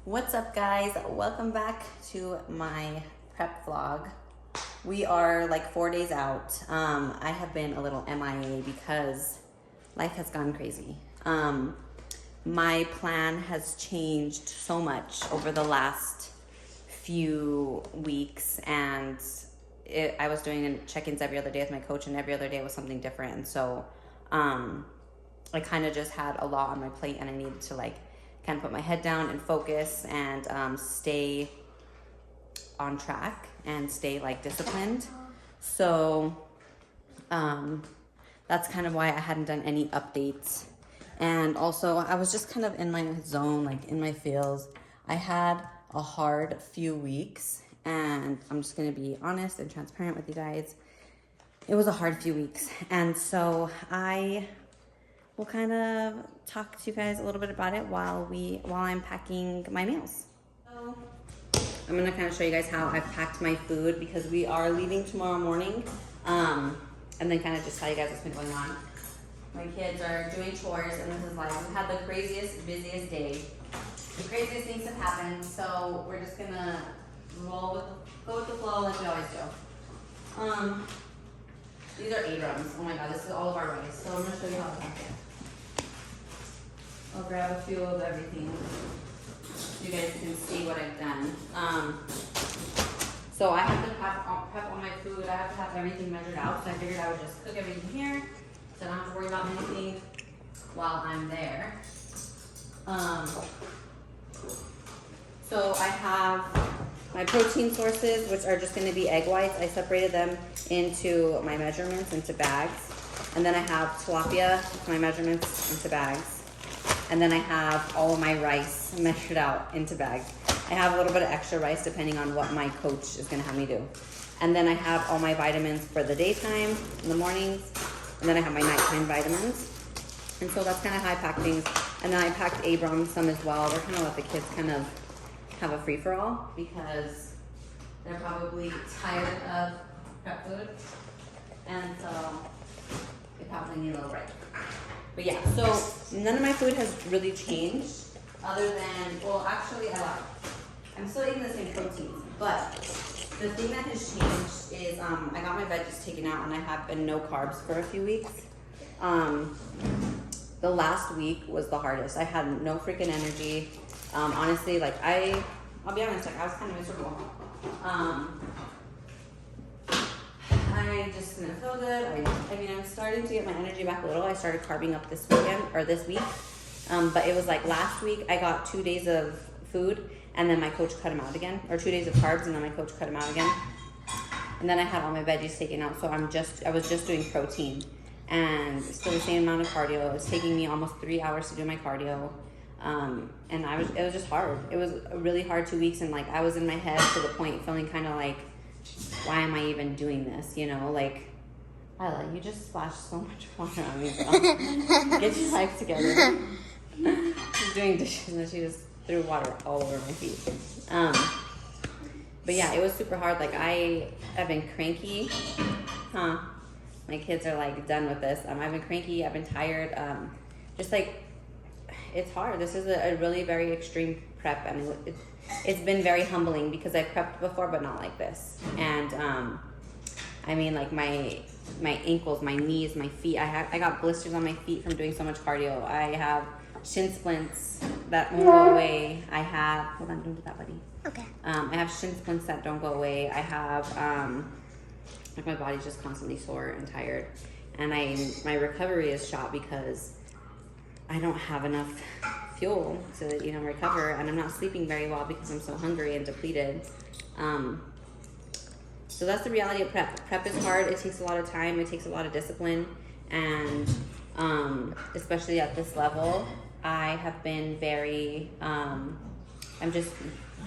What's up, guys? Welcome back to my prep vlog. We are like 4 days out. I have been a little MIA because life has gone crazy. My plan has changed so much over the last few weeks, and I was doing check-ins every other day with my coach, and every other day was something different. And so I kind of just had a lot on my plate, and I needed to kind of put my head down and focus and stay on track and stay disciplined. So that's kind of why I hadn't done any updates. And also I was just kind of in my zone, in my feels. I had a hard few weeks, and I'm just going to be honest and transparent with you guys. It was a hard few weeks. And so I will kind of talk to you guys a little bit about it while I'm packing my meals. So I'm gonna kind of show you guys how I've packed my food, because we are leaving tomorrow morning. And then kind of just tell you guys what's been going on. My kids are doing chores, and this is we've had the craziest, busiest day. The craziest things have happened, so we're just gonna go with the flow like we always do. These are Abrams. Oh my god, this is all of our rice. So I'm gonna show you how to pack it. I'll grab a few of everything so you guys can see what I've done. So I have to prep all my food. I have to have everything measured out. So I figured I would just cook everything here, so I don't have to worry about anything while I'm there. So I have my protein sources, which are just going to be egg whites. I separated them into my measurements into bags. And then I have tilapia, my measurements into bags. And then I have all of my rice measured out into bags. I have a little bit of extra rice depending on what my coach is going to have me do. And then I have all my vitamins for the daytime, in the mornings. And then I have my nighttime vitamins. And so that's kind of how I pack things. And then I packed Abram some as well. We're kind of let the kids kind of have a free-for-all, because they're probably tired of prep food. And so they probably need a little break. But yeah, so none of my food has really changed, other than, well, actually I lied. I'm still eating the same proteins, but the thing that has changed is I got my veggies taken out, and I have been no carbs for a few weeks. The last week was the hardest. I had no freaking energy. Honestly, I'll be honest, I was kind of miserable. I just didn't feel good. I'm starting to get my energy back a little. I started carbing up this week. But it was last week I got 2 days of food, and then my coach cut them out again, or 2 days of carbs, and then my coach cut them out again. And then I had all my veggies taken out, so I was just doing protein, and still the same amount of cardio. It was taking me almost 3 hours to do my cardio. And it was just hard. It was a really hard 2 weeks, and I was in my head to the point feeling kind of why am I even doing this? Isla, you just splashed so much water on me, girl. Get your life together. She's doing dishes, and she just threw water all over my feet. But yeah, it was super hard. I have been cranky. My kids are done with this. I've been cranky. I've been tired. It's hard. This is a really very extreme prep, and it's been very humbling, because I've prepped before, but not like this. And my ankles, my knees, my feet. I got blisters on my feet from doing so much cardio. I have shin splints that won't go away. Hold on, don't do that, buddy. Okay. I have shin splints that don't go away. I have my body's just constantly sore and tired, and my recovery is shot because I don't have enough fuel to recover, and I'm not sleeping very well because I'm so hungry and depleted. So that's the reality of prep. Prep is hard. It takes a lot of time. It takes a lot of discipline, and especially at this level, I have been very. I'm just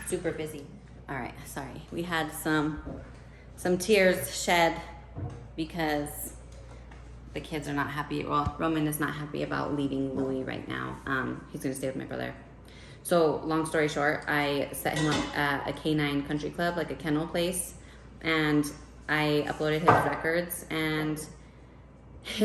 super busy. All right, sorry. We had some tears shed because the kids are not happy. Well, Roman is not happy about leaving Louis right now. He's gonna stay with my brother. So long story short, I set him up at a canine country club, a kennel place, and I uploaded his records, and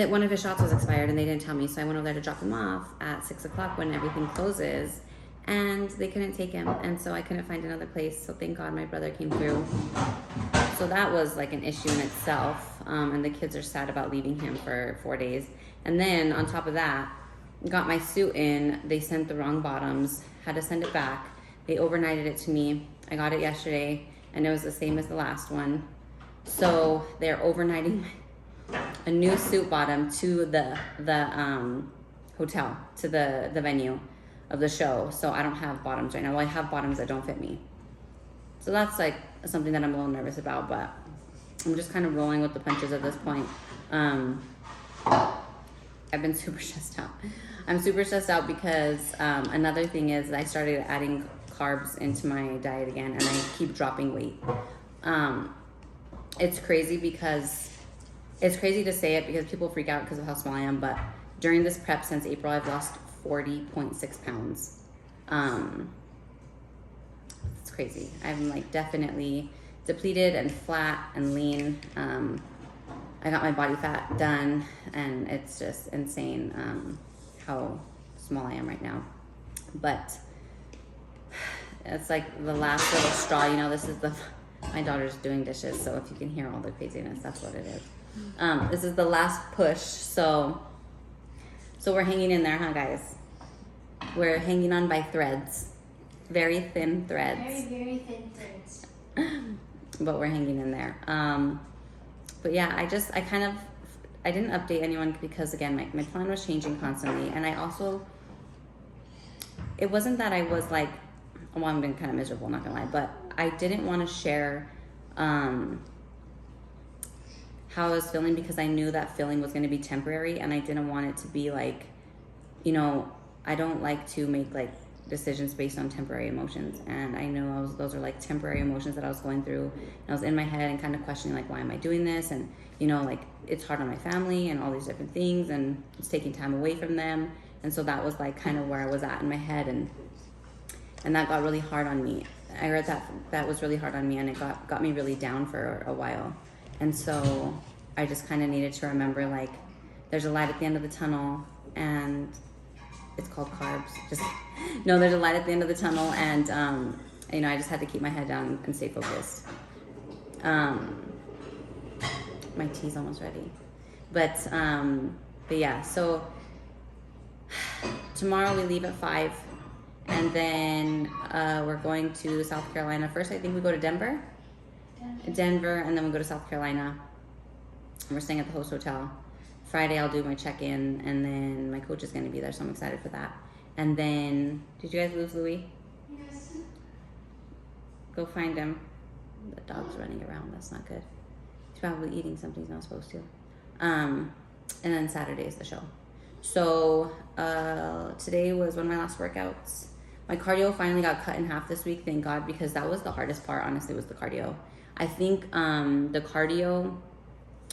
one of his shots was expired, and they didn't tell me. So I went over there to drop him off at 6 o'clock when everything closes, and they couldn't take him, and so I couldn't find another place. So thank God my brother came through. So that was like an issue in itself, and the kids are sad about leaving him for 4 days. And then on top of that, got my suit in. They sent the wrong bottoms, had to send it back. They overnighted it to me. I got it yesterday, and it was the same as the last one. So they're overnighting a new suit bottom to the hotel, to the venue of the show. So I don't have bottoms right now. Well, I have bottoms that don't fit me. So that's like something that I'm a little nervous about, but I'm just kind of rolling with the punches at this point. I've been super stressed out. I'm super stressed out because another thing is I started adding carbs into my diet again, and I keep dropping weight. It's crazy to say it because people freak out because of how small I am, but during this prep since April, I've lost 40.6 pounds. It's crazy. I'm like definitely depleted and flat and lean. I got my body fat done, and it's just insane how small I am right now. But it's like the last little straw, you know. This is my daughter's doing dishes, so if you can hear all the craziness, that's what it is. This is the last push, so we're hanging in there, huh, guys? We're hanging on by threads, very thin threads. Very, very thin threads. But we're hanging in there. But yeah, I didn't update anyone because again, my plan was changing constantly, and it wasn't that I was like, well, I'm being kind of miserable, not gonna lie, but I didn't want to share how I was feeling because I knew that feeling was going to be temporary, and I didn't want it to be like, you know, I don't like to make like decisions based on temporary emotions, and I know those are like temporary emotions that I was going through, and I was in my head and kind of questioning like, why am I doing this? And you know, like it's hard on my family and all these different things, and it's taking time away from them, and so that was like kind of where I was at in my head, and that got really hard on me. I heard that was really hard on me, and it got me really down for a while. And so I just kind of needed to remember like there's a light at the end of the tunnel, and it's called carbs. There's a light at the end of the tunnel, and you know, I just had to keep my head down and stay focused. My tea's almost ready, but yeah. So tomorrow we leave at 5, and then we're going to South Carolina. First, I think we go to Denver, and then we go to South Carolina. We're staying at the host hotel. Friday, I'll do my check-in, and then my coach is going to be there, so I'm excited for that. And then, did you guys lose Louis? Yes. Go find him. The dog's running around. That's not good. He's probably eating something he's not supposed to. And then Saturday is the show. So today was one of my last workouts. My cardio finally got cut in half this week, thank God, because that was the hardest part, honestly, was the cardio. I think the cardio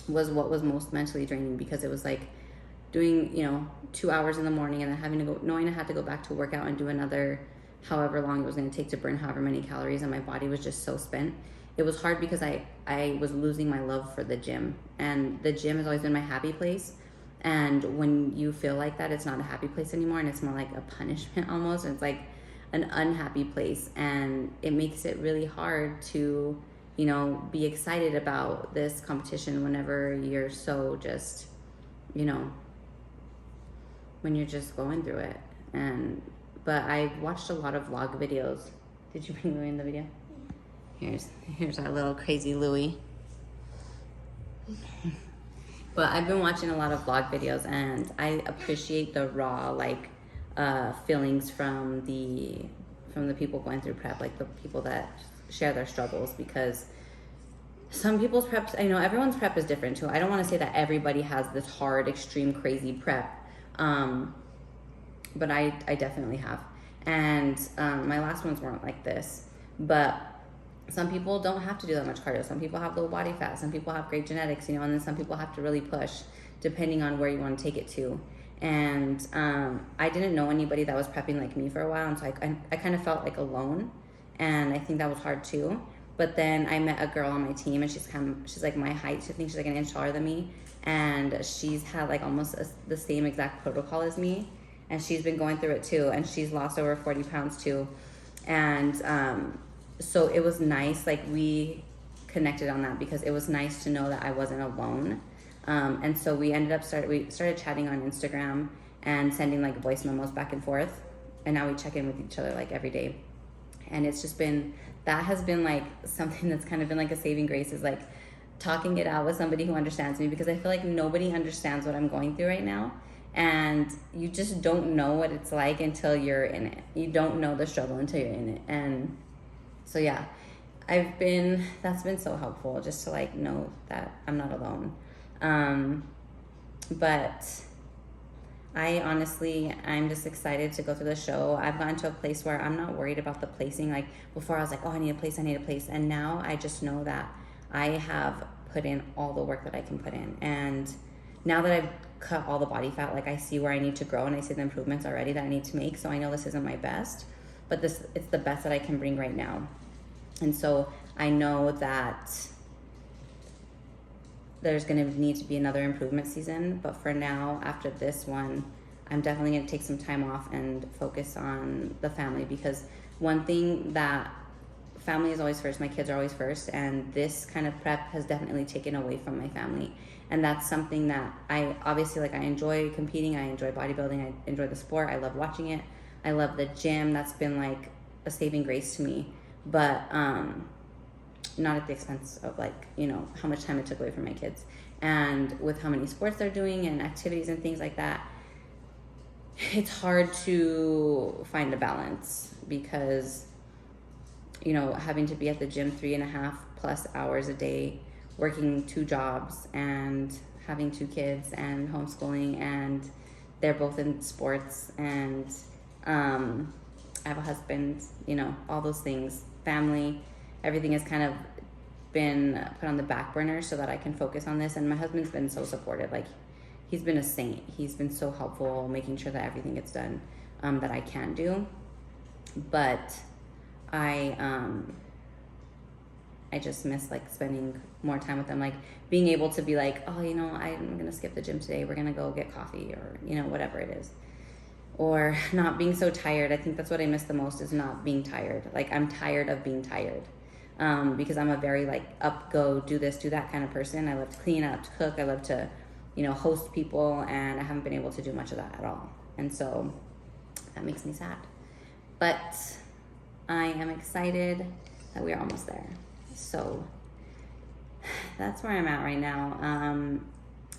was what was most mentally draining, because it was like doing, 2 hours in the morning and then knowing I had to go back to work out and do another however long it was going to take to burn however many calories, and my body was just so spent. It was hard because I was losing my love for the gym, and the gym has always been my happy place. And when you feel like that, it's not a happy place anymore, and it's more like a punishment almost. It's like an unhappy place, and it makes it really hard to, be excited about this competition whenever you're so just, when you're just going through it. But I watched a lot of vlog videos. Did you bring Louis in the video? Here's our little crazy Louis. But I've been watching a lot of vlog videos, and I appreciate the raw feelings from the people going through prep, like the people that share their struggles, because some people's preps, I know everyone's prep is different too. I don't want to say that everybody has this hard, extreme, crazy prep, but I definitely have. And my last ones weren't like this, but some people don't have to do that much cardio. Some people have low body fat. Some people have great genetics, and then some people have to really push depending on where you want to take it to. And I didn't know anybody that was prepping like me for a while, and so I kind of felt like alone, and I think that was hard too. But then I met a girl on my team, and she's like my height. I think she's like an inch taller than me, and she's had like almost the same exact protocol as me. and she's been going through it too, and she's lost over 40 pounds too. And so it was nice, like we connected on that because it was nice to know that I wasn't alone. And so we started chatting on Instagram and sending like voice memos back and forth, and now we check in with each other like every day. And it's just been, that has been like something that's kind of been like a saving grace, is like talking it out with somebody who understands me, because I feel like nobody understands what I'm going through right now. And you just don't know what it's like until you're in it. You don't know the struggle until you're in it. And so yeah, that's been so helpful, just to like know that I'm not alone. But I'm just excited to go through the show. I've gotten to a place where I'm not worried about the placing. Like before I was like, oh, I need a place. And now I just know that I have put in all the work that I can put in. And now that I've cut all the body fat, like I see where I need to grow, and I see the improvements already that I need to make. So I know this isn't my best, but it's the best that I can bring right now. And so I know that there's going to need to be another improvement season. But for now, after this one, I'm definitely going to take some time off and focus on the family, because one thing that family is always first, my kids are always first, and this kind of prep has definitely taken away from my family. And that's something that I obviously, like, I enjoy competing, I enjoy bodybuilding, I enjoy the sport, I love watching it, I love the gym. That's been like a saving grace to me, but not at the expense of like, you know, how much time it took away from my kids. And with how many sports they're doing and activities and things like that, it's hard to find a balance, because, you know, having to be at the gym 3.5+ hours a day, working 2 jobs, and having 2 kids, and homeschooling, and they're both in sports, and I have a husband, you know, all those things, family, everything has kind of been put on the back burner so that I can focus on this. And my husband's been so supportive. Like, he's been a saint. He's been so helpful, making sure that everything gets done that I can do. But I just miss like spending more time with them, like being able to be like, oh, you know, I'm gonna skip the gym today, we're gonna go get coffee, or, you know, whatever it is. Or not being so tired. I think that's what I miss the most, is not being tired. Like, I'm tired of being tired, because I'm a very like up, go, do this, do that kind of person. I love to clean, I love to cook, I love to, you know, host people, and I haven't been able to do much of that at all. And so that makes me sad. But I am excited that we are almost there. So that's where I'm at right now.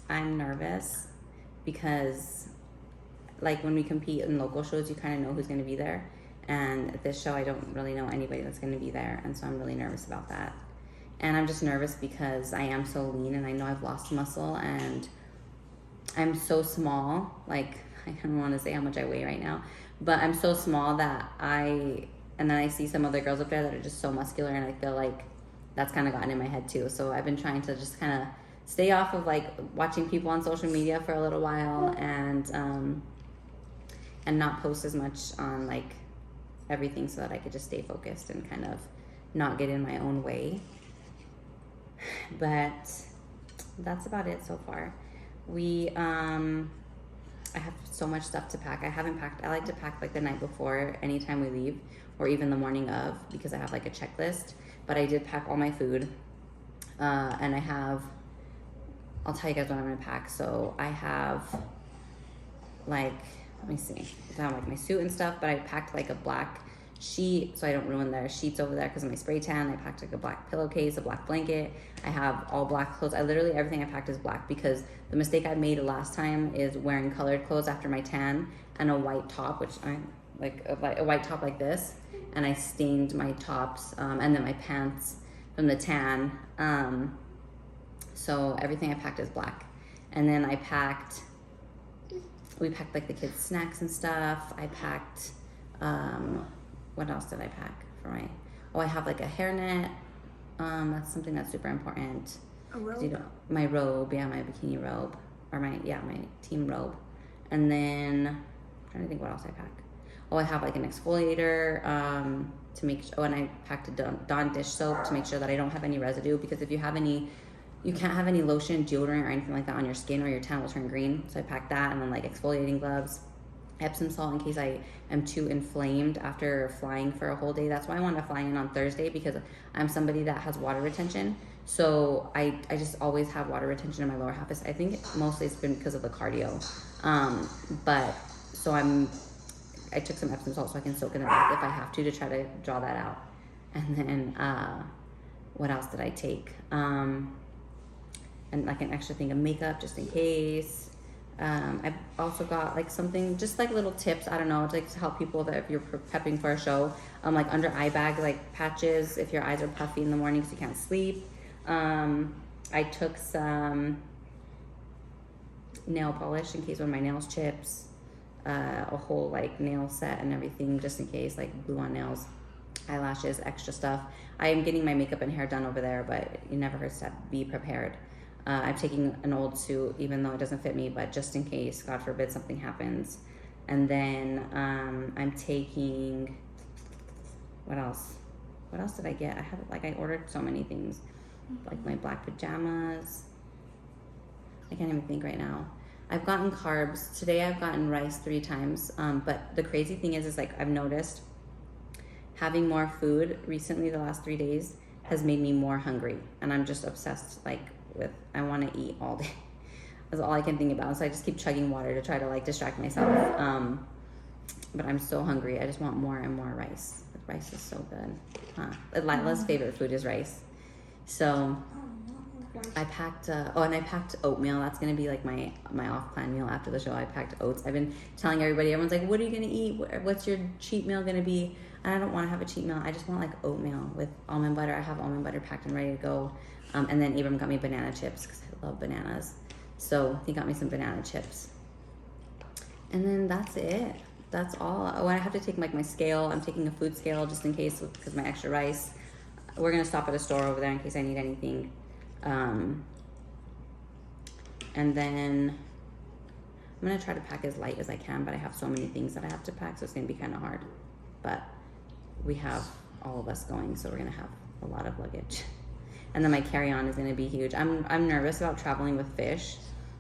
I'm nervous because, like, when we compete in local shows, you kind of know who's going to be there. And at this show, I don't really know anybody that's going to be there. And so I'm really nervous about that. And I'm just nervous because I am so lean, and I know I've lost muscle, and I'm so small. Like, I don't want to say how much I weigh right now, but I'm so small that and then I see some other girls up there that are just so muscular, and I feel like that's kind of gotten in my head too. So I've been trying to just kind of stay off of like watching people on social media for a little while, and not post as much on like everything, so that I could just stay focused and kind of not get in my own way. But that's about it so far. I have so much stuff to pack. I haven't packed. I like to pack like the night before, anytime we leave, or even the morning of, because I have like a checklist. But I did pack all my food, and I'll tell you guys what I'm gonna pack. So I have like, let me see, I have like my suit and stuff, but I packed like a black sheet so I don't ruin the sheets over there because of my spray tan. I packed like a black pillowcase, a black blanket. I have all black clothes. Everything I packed is black, because the mistake I made last time is wearing colored clothes after my tan, and a white top, which I like a white top like this, and I stained my tops and then my pants from the tan. So everything I packed is black. And then we packed like the kids' snacks and stuff. I packed, what else did I pack for I have like a hairnet. That's something that's super important. A robe? My robe, yeah, my bikini robe, or my team robe. And then, I'm trying to think what else I packed. I have like an exfoliator to make sure, and I packed a Dawn dish soap to make sure that I don't have any residue, because if you can't have any lotion, deodorant, or anything like that on your skin, or your tan will turn green. So I packed that, and then like exfoliating gloves. Epsom salt in case I am too inflamed after flying for a whole day. That's why I want to fly in on Thursday, because I'm somebody that has water retention. So I just always have water retention in my lower half. I think mostly it's been because of the cardio. But so I took some Epsom salt so I can soak in the bath if I have to try to draw that out. And then what else did I take? And like an extra thing of makeup just in case. I've also got like something, just like little tips, I don't know, to like to help people that if you're prepping for a show, like under eye bag, like patches if your eyes are puffy in the morning because you can't sleep. I took some nail polish in case one of my nails chips, a whole like nail set and everything just in case, like glue on nails, eyelashes, extra stuff. I am getting my makeup and hair done over there, but it never hurts to be prepared. I'm taking an old suit, even though it doesn't fit me, but just in case, God forbid, something happens. And then I'm taking, what else? What else did I get? I ordered so many things, like my black pajamas. I can't even think right now. I've gotten carbs. Today I've gotten rice 3 times. But the crazy thing is like I've noticed having more food recently the last 3 days has made me more hungry. And I'm just obsessed I want to eat all day. That's all I can think about. So I just keep chugging water to try to like distract myself. But I'm so hungry. I just want more and more rice. The rice is so good. Lila's favorite food is rice. So I packed, and I packed oatmeal. That's going to be like my off-plan meal after the show. I packed oats. I've been telling everybody, everyone's like, what are you going to eat? What's your cheat meal going to be? And I don't want to have a cheat meal. I just want like oatmeal with almond butter. I have almond butter packed and ready to go. And then Abram got me banana chips because I love bananas. So he got me some banana chips. And then that's it. That's all. Oh, I have to take like my scale. I'm taking a food scale just in case because my extra rice. We're going to stop at a store over there in case I need anything. And then I'm going to try to pack as light as I can, but I have so many things that I have to pack, so it's going to be kind of hard. But we have all of us going, so we're going to have a lot of luggage. And then my carry-on is going to be huge. I'm nervous about traveling with fish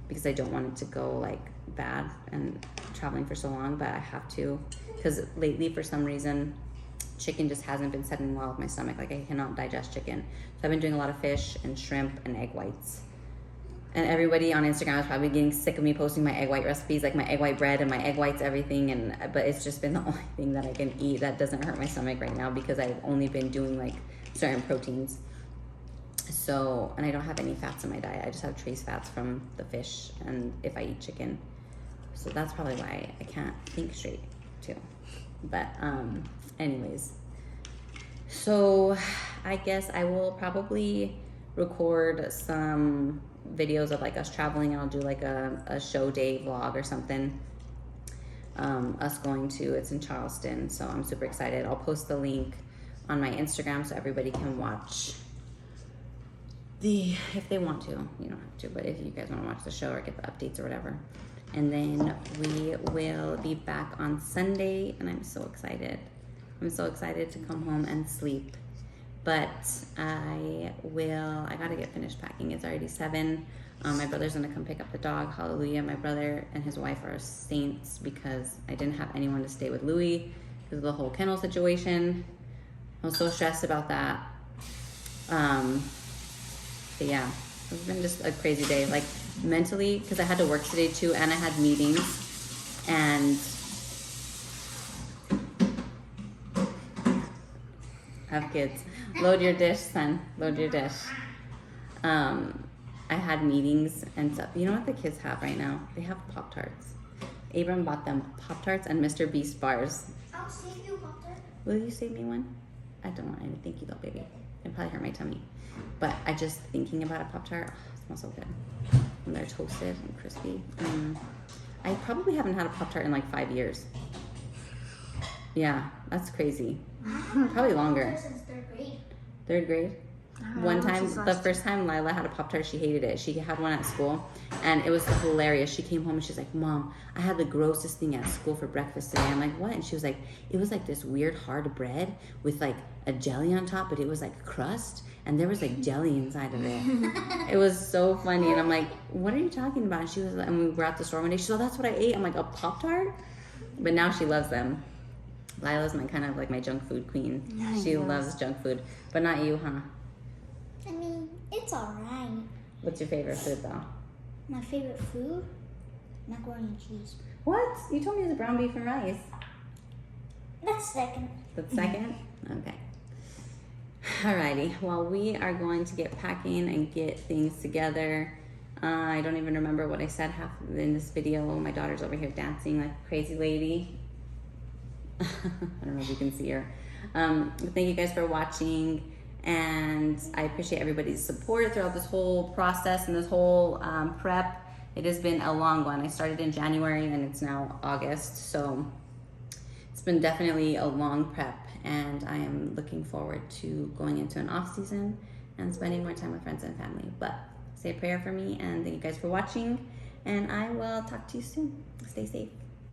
because I don't want it to go like bad and traveling for so long, but I have to because lately for some reason chicken just hasn't been settling well with my stomach. Like I cannot digest chicken. So I've been doing a lot of fish and shrimp and egg whites. And everybody on Instagram is probably getting sick of me posting my egg white recipes, like my egg white bread and my egg whites, everything. But it's just been the only thing that I can eat that doesn't hurt my stomach right now because I've only been doing like certain proteins. So, and I don't have any fats in my diet. I just have trace fats from the fish and if I eat chicken. So that's probably why I can't think straight too. But anyways, so I guess I will probably record some videos of like us traveling and I'll do like a show day vlog or something. Us going to, it's in Charleston, so I'm super excited. I'll post the link on my Instagram so everybody can watch if they want to. You don't have to, but if you guys want to watch the show or get the updates or whatever. And then we will be back on Sunday, and I'm so excited. I'm so excited to come home and sleep. But I gotta get finished packing. It's already 7. My brother's gonna come pick up the dog. Hallelujah. My brother and his wife are saints because I didn't have anyone to stay with Louis because of the whole kennel situation. I was so stressed about that. But yeah, it's been just a crazy day, like mentally, because I had to work today too, and I had meetings, and have kids. Load your dish, son. Load your dish. I had meetings and stuff. You know what the kids have right now? They have Pop-Tarts. Abram bought them Pop-Tarts and Mr. Beast bars. I'll save you, Pop-Tart. Will you save me one? I don't want any. Thank you though, baby. It'd probably hurt my tummy. But I just thinking about a Pop-Tart, it smells so good. When they're toasted and crispy. I probably haven't had a Pop-Tart in like 5 years. Yeah, that's crazy. Probably longer. Since 3rd grade. 3rd grade? One time, the first time Lila had a Pop-Tart, she hated it. She had one at school, and it was hilarious. She came home and she's like, Mom, I had the grossest thing at school for breakfast today. I'm like, what? And she was like, it was like this weird hard bread with like a jelly on top, but it was like crust, and there was like jelly inside of it. It was so funny, and I'm like, what are you talking about? And she was, and we were at the store one day. She's like, oh, that's what I ate. I'm like, a Pop-Tart? But now she loves them. Lila's my kind of like my junk food queen. She loves junk food, but not you, huh? I mean, it's alright. What's your favorite food though? My favorite food? Macaroni and cheese. What? You told me it was brown beef and rice. That's second. That's second? Okay. Alrighty. Well, we are going to get packing and get things together. I don't even remember what I said half in this video. My daughter's over here dancing like a crazy lady. I don't know if you can see her. But thank you guys for watching, and I appreciate everybody's support throughout this whole process and this whole prep. It has been a long one. I started in January and it's now August, so it's been definitely a long prep, and I am looking forward to going into an off season and spending more time with friends and family. But say a prayer for me, and thank you guys for watching, and I will talk to you soon. Stay safe.